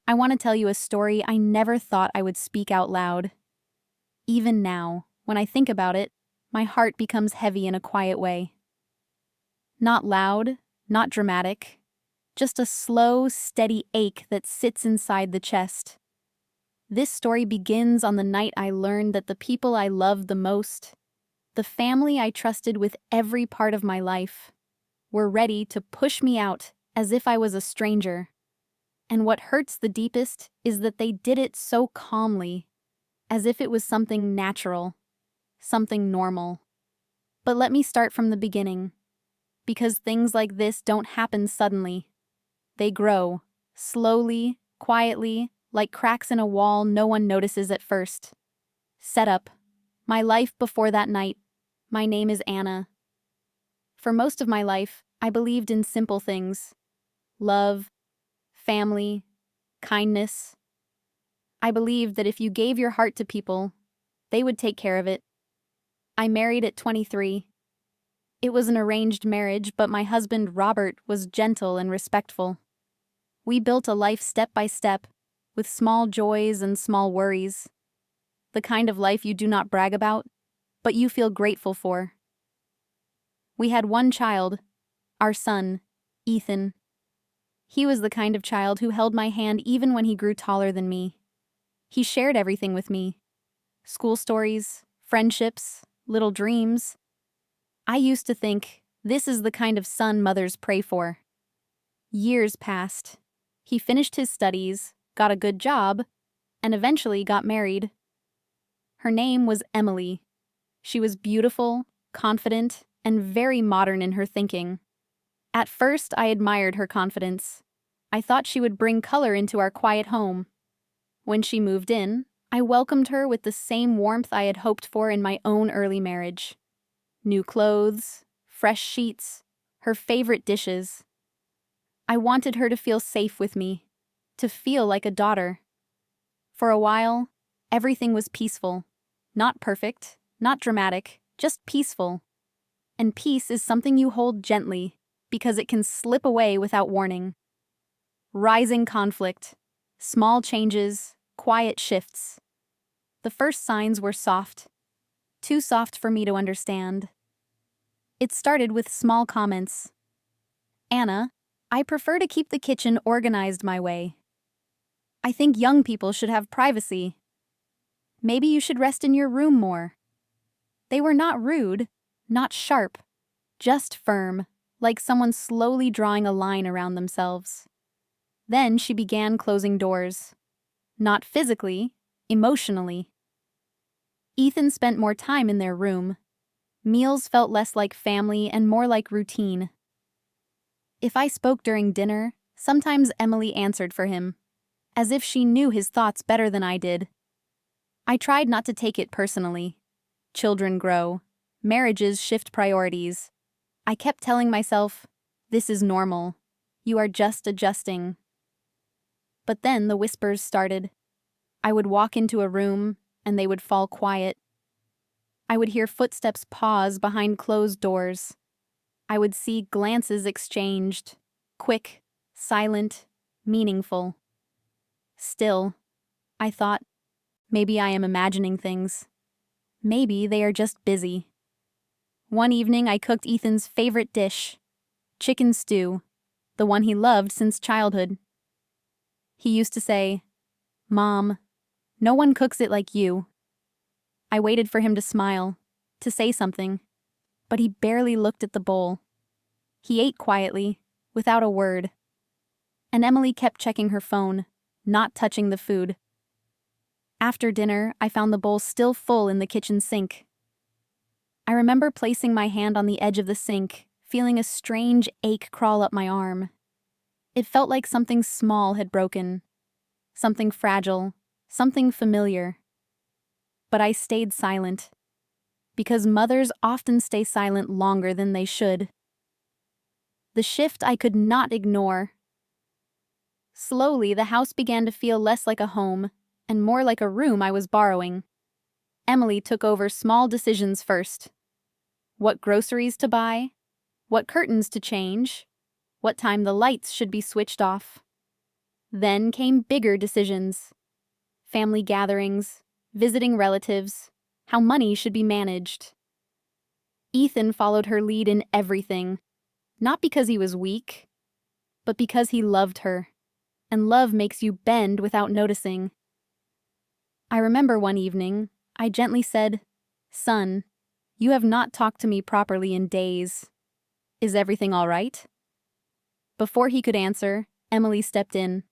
I want to tell you a story I never thought I would speak out loud. Even now, when I think about it, my heart becomes heavy in a quiet way. Not loud, not dramatic, just a slow, steady ache that sits inside the chest. This story begins on the night I learned that the people I loved the most, the family I trusted with every part of my life, were ready to push me out as if I was a stranger. And what hurts the deepest is that they did it so calmly, as if it was something natural, something normal. But let me start from the beginning, because things like this don't happen suddenly. They grow, slowly, quietly, like cracks in a wall no one notices at first. Setup. My life before that night. My name is Anna. For most of my life, I believed in simple things. Love, family, kindness. I believed that if you gave your heart to people, they would take care of it. I married at 23. It was an arranged marriage, but my husband, Robert, was gentle and respectful. We built a life step by step, with small joys and small worries. The kind of life you do not brag about, but you feel grateful for. We had one child, our son, Ethan. He was the kind of child who held my hand even when he grew taller than me. He shared everything with me. School stories, friendships, little dreams. I used to think, this is the kind of son mothers pray for. Years passed. He finished his studies, got a good job, and eventually got married. Her name was Emily. She was beautiful, confident, and very modern in her thinking. At first, I admired her confidence. I thought she would bring color into our quiet home. When she moved in, I welcomed her with the same warmth I had hoped for in my own early marriage. New clothes, fresh sheets, her favorite dishes. I wanted her to feel safe with me, to feel like a daughter. For a while, everything was peaceful. Not perfect, not dramatic, just peaceful. And peace is something you hold gently, because it can slip away without warning. Rising conflict, small changes, quiet shifts. The first signs were soft, too soft for me to understand. It started with small comments. Anna, I prefer to keep the kitchen organized my way. I think young people should have privacy. Maybe you should rest in your room more. They were not rude, not sharp, just firm, like someone slowly drawing a line around themselves. Then she began closing doors. Not physically, emotionally. Ethan spent more time in their room. Meals felt less like family and more like routine. If I spoke during dinner, sometimes Emily answered for him, as if she knew his thoughts better than I did. I tried not to take it personally. Children grow. Marriages shift priorities. I kept telling myself, this is normal. You are just adjusting. But then the whispers started. I would walk into a room, and they would fall quiet. I would hear footsteps pause behind closed doors. I would see glances exchanged, quick, silent, meaningful. Still, I thought, maybe I am imagining things. Maybe they are just busy. One evening I cooked Ethan's favorite dish, chicken stew, the one he loved since childhood. He used to say, "Mom, no one cooks it like you." I waited for him to smile, to say something, but he barely looked at the bowl. He ate quietly, without a word. And Emily kept checking her phone, not touching the food. After dinner, I found the bowl still full in the kitchen sink. I remember placing my hand on the edge of the sink, feeling a strange ache crawl up my arm. It felt like something small had broken, something fragile, something familiar. But I stayed silent, because mothers often stay silent longer than they should. The shift I could not ignore. Slowly, the house began to feel less like a home, and more like a room I was borrowing. Emily took over small decisions first. What groceries to buy, what curtains to change, what time the lights should be switched off. Then came bigger decisions: family gatherings, visiting relatives, how money should be managed. Ethan followed her lead in everything, not because he was weak, but because he loved her, and love makes you bend without noticing. I remember one evening, I gently said, "Son, you have not talked to me properly in days. Is everything all right?" Before he could answer, Emily stepped in.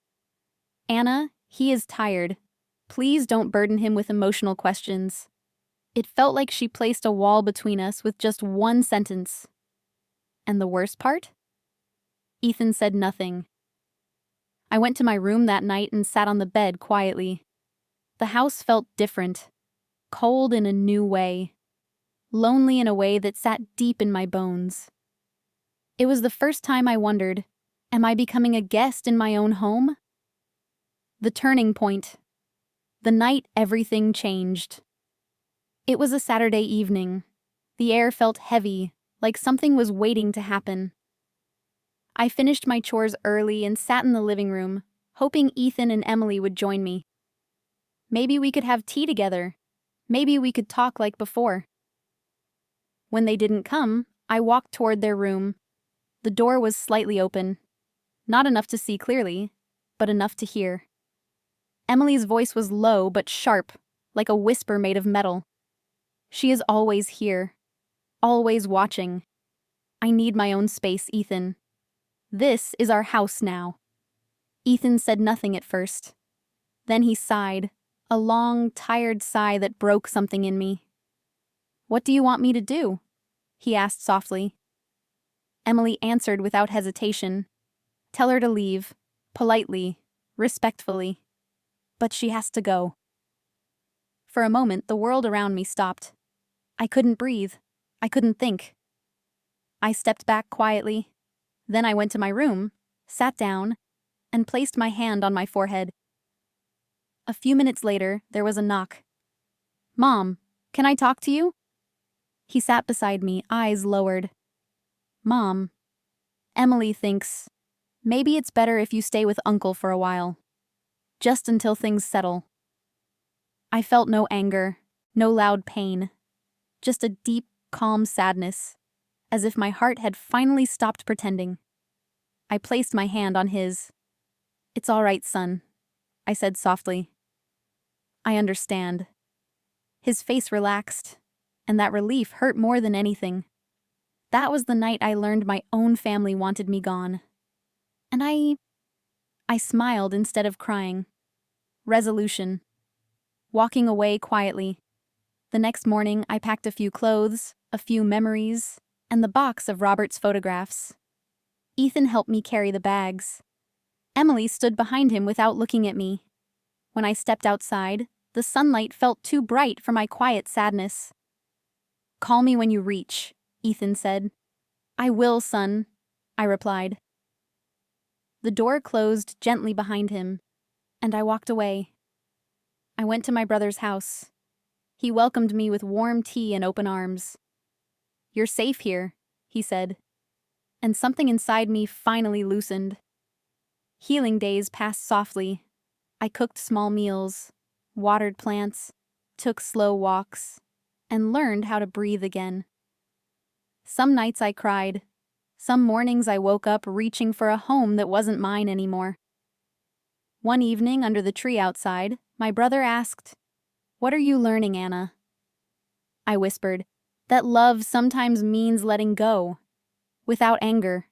"Anna, he is tired. Please don't burden him with emotional questions." It felt like she placed a wall between us with just one sentence. And the worst part? Ethan said nothing. I went to my room that night and sat on the bed quietly. The house felt different, cold in a new way, lonely in a way that sat deep in my bones. It was the first time I wondered, am I becoming a guest in my own home? The turning point. The night everything changed. It was a Saturday evening. The air felt heavy, like something was waiting to happen. I finished my chores early and sat in the living room, hoping Ethan and Emily would join me. Maybe we could have tea together. Maybe we could talk like before. When they didn't come, I walked toward their room. The door was slightly open. Not enough to see clearly, but enough to hear. Emily's voice was low but sharp, like a whisper made of metal. "She is always here, always watching. I need my own space, Ethan. This is our house now." Ethan said nothing at first. Then he sighed, a long, tired sigh that broke something in me. "What do you want me to do?" he asked softly. Emily answered without hesitation. "Tell her to leave, politely, respectfully. But she has to go." For a moment, the world around me stopped. I couldn't breathe. I couldn't think. I stepped back quietly. Then I went to my room, sat down, and placed my hand on my forehead. A few minutes later, there was a knock. "Mom, can I talk to you?" He sat beside me, eyes lowered. "Mom, Emily thinks maybe it's better if you stay with Uncle for a while, just until things settle." I felt no anger, no loud pain, just a deep, calm sadness, as if my heart had finally stopped pretending. I placed my hand on his. "It's all right, son," I said softly. "I understand." His face relaxed, and that relief hurt more than anything. That was the night I learned my own family wanted me gone. And I smiled instead of crying. Resolution. Walking away quietly. The next morning, I packed a few clothes, a few memories, and the box of Robert's photographs. Ethan helped me carry the bags. Emily stood behind him without looking at me. When I stepped outside, the sunlight felt too bright for my quiet sadness. "Call me when you reach," Ethan said. "I will, son," I replied. The door closed gently behind him, and I walked away. I went to my brother's house. He welcomed me with warm tea and open arms. "You're safe here," he said, and something inside me finally loosened. Healing days passed softly. I cooked small meals, watered plants, took slow walks, and learned how to breathe again. Some nights I cried. Some mornings I woke up reaching for a home that wasn't mine anymore. One evening under the tree outside, my brother asked, "What are you learning, Anna?" I whispered, that love sometimes means letting go, without anger.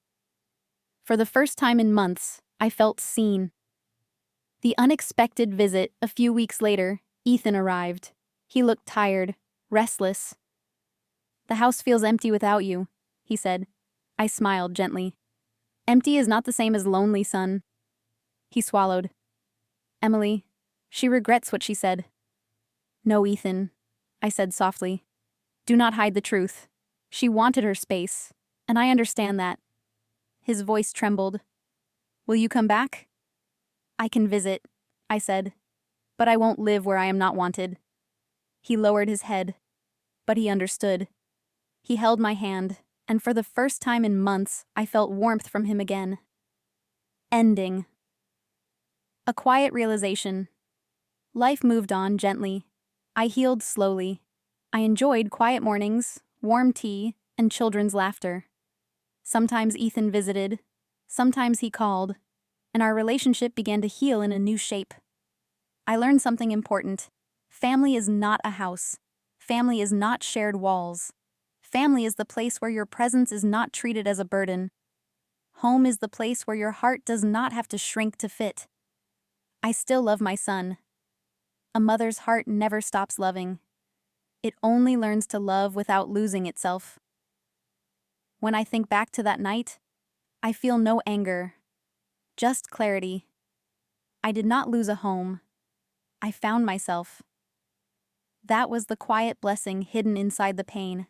For the first time in months, I felt seen. The unexpected visit a few weeks later, Ethan arrived. He looked tired, restless. "The house feels empty without you," he said. I smiled gently. "Empty is not the same as lonely, son." He swallowed. "Emily, she regrets what she said." "No, Ethan," I said softly. "Do not hide the truth. She wanted her space, and I understand that." His voice trembled. "Will you come back?" "I can visit," I said, "but I won't live where I am not wanted." He lowered his head, but he understood. He held my hand, and for the first time in months, I felt warmth from him again. Ending. A quiet realization. Life moved on gently. I healed slowly. I enjoyed quiet mornings, warm tea, and children's laughter. Sometimes Ethan visited, sometimes he called, and our relationship began to heal in a new shape. I learned something important. Family is not a house. Family is not shared walls. Family is the place where your presence is not treated as a burden. Home is the place where your heart does not have to shrink to fit. I still love my son. A mother's heart never stops loving. It only learns to love without losing itself. When I think back to that night, I feel no anger, just clarity. I did not lose a home. I found myself. That was the quiet blessing hidden inside the pain.